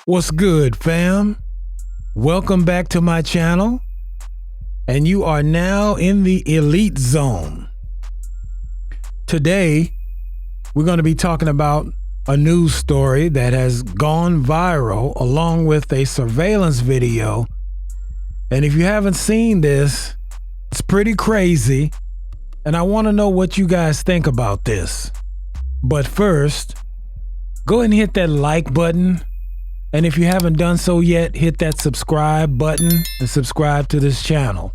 What's good, fam? Welcome back to my channel, and you are now in the elite zone. Today, we're going to be talking about a news story that has gone viral along with a surveillance video. And if you haven't seen this, it's pretty crazy, and I want to know what you guys think about this. But first, go ahead and hit that like button. And if you haven't done so yet, hit that subscribe button and subscribe to this channel.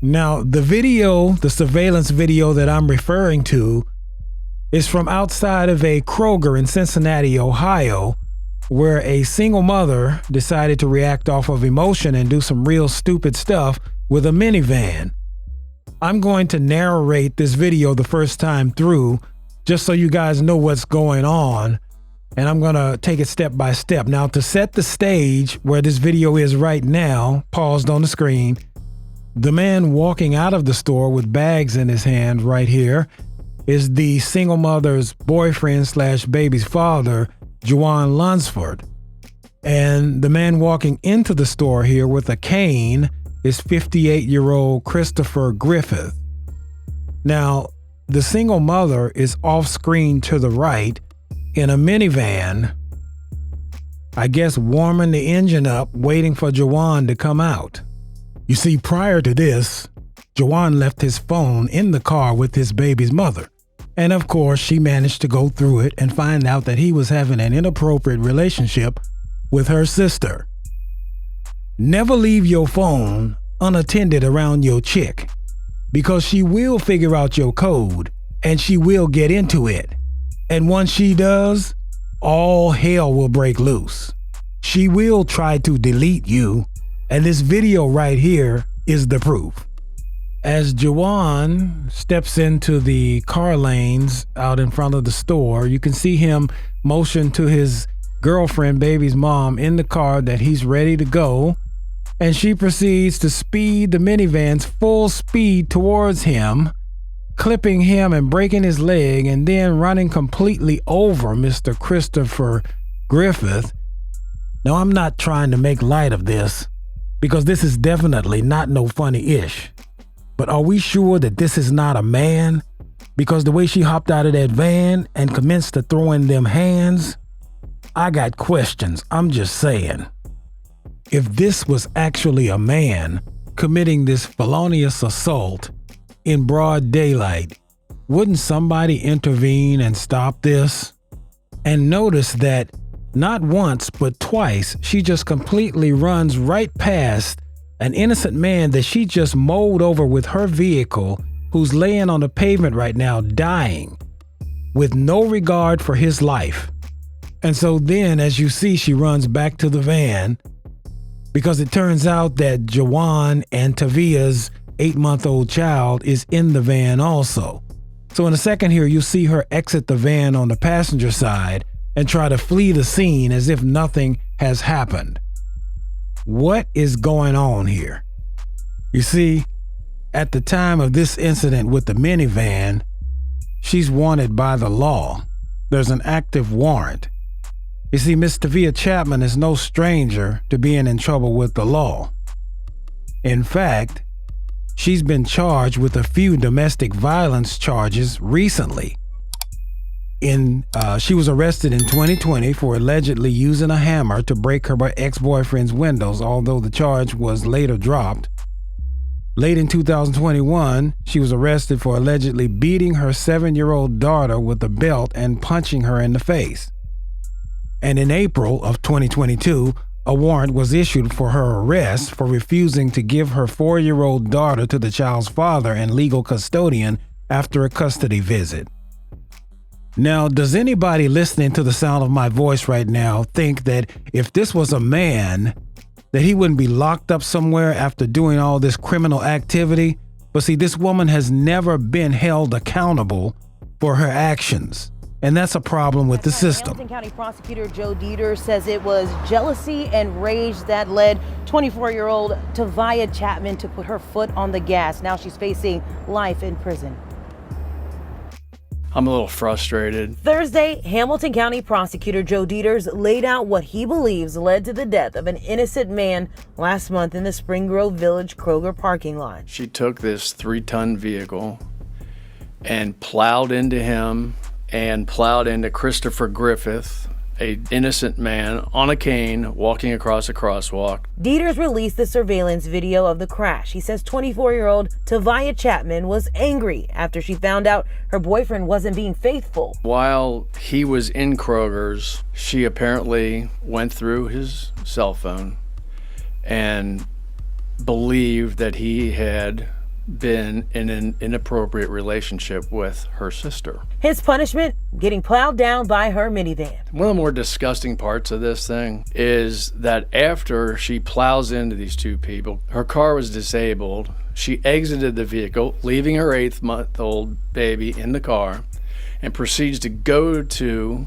Now, the surveillance video that I'm referring to is from outside of a Kroger in Cincinnati, Ohio, where a single mother decided to react off of emotion and do some real stupid stuff with a minivan. I'm going to narrate this video the first time through, just so you guys know what's going on. And I'm going to take it step by step. Now, to set the stage where this video is right now, paused on the screen, the man walking out of the store with bags in his hand right here is the single mother's boyfriend / baby's father, Jawon Lunsford. And the man walking into the store here with a cane is 58-year-old Christopher Griffith. Now, the single mother is off screen to the right in a minivan, I guess warming the engine up, waiting for Jawon to come out. You see, prior to this, Jawon left his phone in the car with his baby's mother. And of course, she managed to go through it and find out that he was having an inappropriate relationship with her sister. Never leave your phone unattended around your chick, because she will figure out your code and she will get into it. And once she does, all hell will break loose. She will try to delete you, and this video right here is the proof. As Jawon steps into the car lanes out in front of the store, you can see him motion to his girlfriend, baby's mom, in the car that he's ready to go, and she proceeds to speed the minivan's full speed towards him, clipping him and breaking his leg, and then running completely over Mr. Christopher Griffith. Now, I'm not trying to make light of this, because this is definitely not no funny-ish. But are we sure that this is not a man? Because the way she hopped out of that van and commenced to throw in them hands, I got questions. I'm just saying. If this was actually a man committing this felonious assault in broad daylight, wouldn't somebody intervene and stop this? And notice that not once but twice, she just completely runs right past an innocent man that she just mowed over with her vehicle, who's laying on the pavement right now dying with no regard for his life. And so then, as you see, she runs back to the van, because it turns out that Jawon and Taahviya's 8-month-old child is in the van also. So in a second here, you'll see her exit the van on the passenger side and try to flee the scene as if nothing has happened. What is going on here? You see, at the time of this incident with the minivan, she's wanted by the law. There's an active warrant. You see, Miss Taahviya Chapman is no stranger to being in trouble with the law. In fact, she's been charged with a few domestic violence charges recently. She was arrested in 2020 for allegedly using a hammer to break her ex-boyfriend's windows, although the charge was later dropped. Late in 2021, she was arrested for allegedly beating her 7-year-old daughter with a belt and punching her in the face. And in April of 2022, a warrant was issued for her arrest for refusing to give her 4-year-old daughter to the child's father and legal custodian after a custody visit. Now, does anybody listening to the sound of my voice right now think that if this was a man, that he wouldn't be locked up somewhere after doing all this criminal activity? But see, this woman has never been held accountable for her actions. And that's a problem with the system. Hamilton County Prosecutor Joe Dieter says it was jealousy and rage that led 24-year-old Taahviya Chapman to put her foot on the gas. Now she's facing life in prison. I'm a little frustrated. Thursday, Hamilton County Prosecutor Joe Dieters laid out what he believes led to the death of an innocent man last month in the Spring Grove Village Kroger parking lot. She took this 3-ton vehicle and plowed into him and plowed into Christopher Griffith, an innocent man on a cane walking across a crosswalk. Dieters released the surveillance video of the crash. He says 24-year-old Taahviya Chapman was angry after she found out her boyfriend wasn't being faithful. While he was in Kroger's, she apparently went through his cell phone and believed that he had been in an inappropriate relationship with her sister. His punishment, getting plowed down by her minivan. One of the more disgusting parts of this thing is that after she plows into these two people, her car was disabled. She exited the vehicle, leaving her 8-month-old baby in the car, and proceeds to go to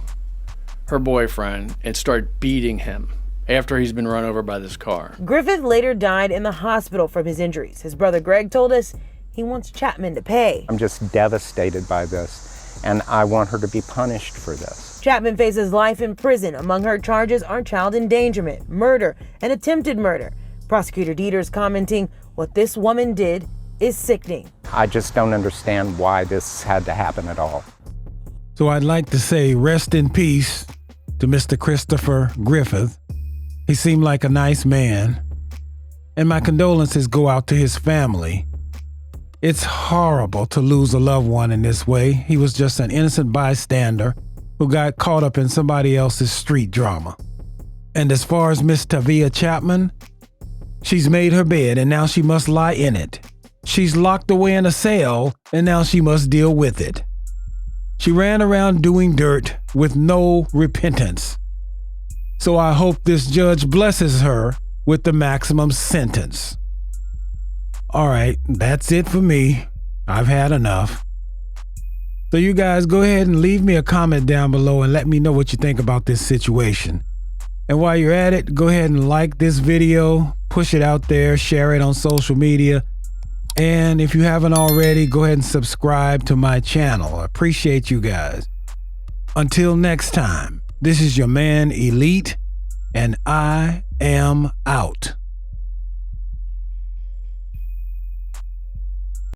her boyfriend and start beating him after he's been run over by this car. Griffith later died in the hospital from his injuries. His brother Greg told us he wants Chapman to pay. I'm just devastated by this, and I want her to be punished for this. Chapman faces life in prison. Among her charges are child endangerment, murder, and attempted murder. Prosecutor Dieters commenting, what this woman did is sickening. I just don't understand why this had to happen at all. So I'd like to say rest in peace to Mr. Christopher Griffith. He seemed like a nice man, and my condolences go out to his family. It's horrible to lose a loved one in this way. He was just an innocent bystander who got caught up in somebody else's street drama. And as far as Miss Taahviya Chapman, she's made her bed and now she must lie in it. She's locked away in a cell and now she must deal with it. She ran around doing dirt with no repentance. So I hope this judge blesses her with the maximum sentence. All right, that's it for me. I've had enough. So you guys go ahead and leave me a comment down below and let me know what you think about this situation. And while you're at it, go ahead and like this video, push it out there, share it on social media. And if you haven't already, go ahead and subscribe to my channel. I appreciate you guys. Until next time. This is your man Elite, and I am out.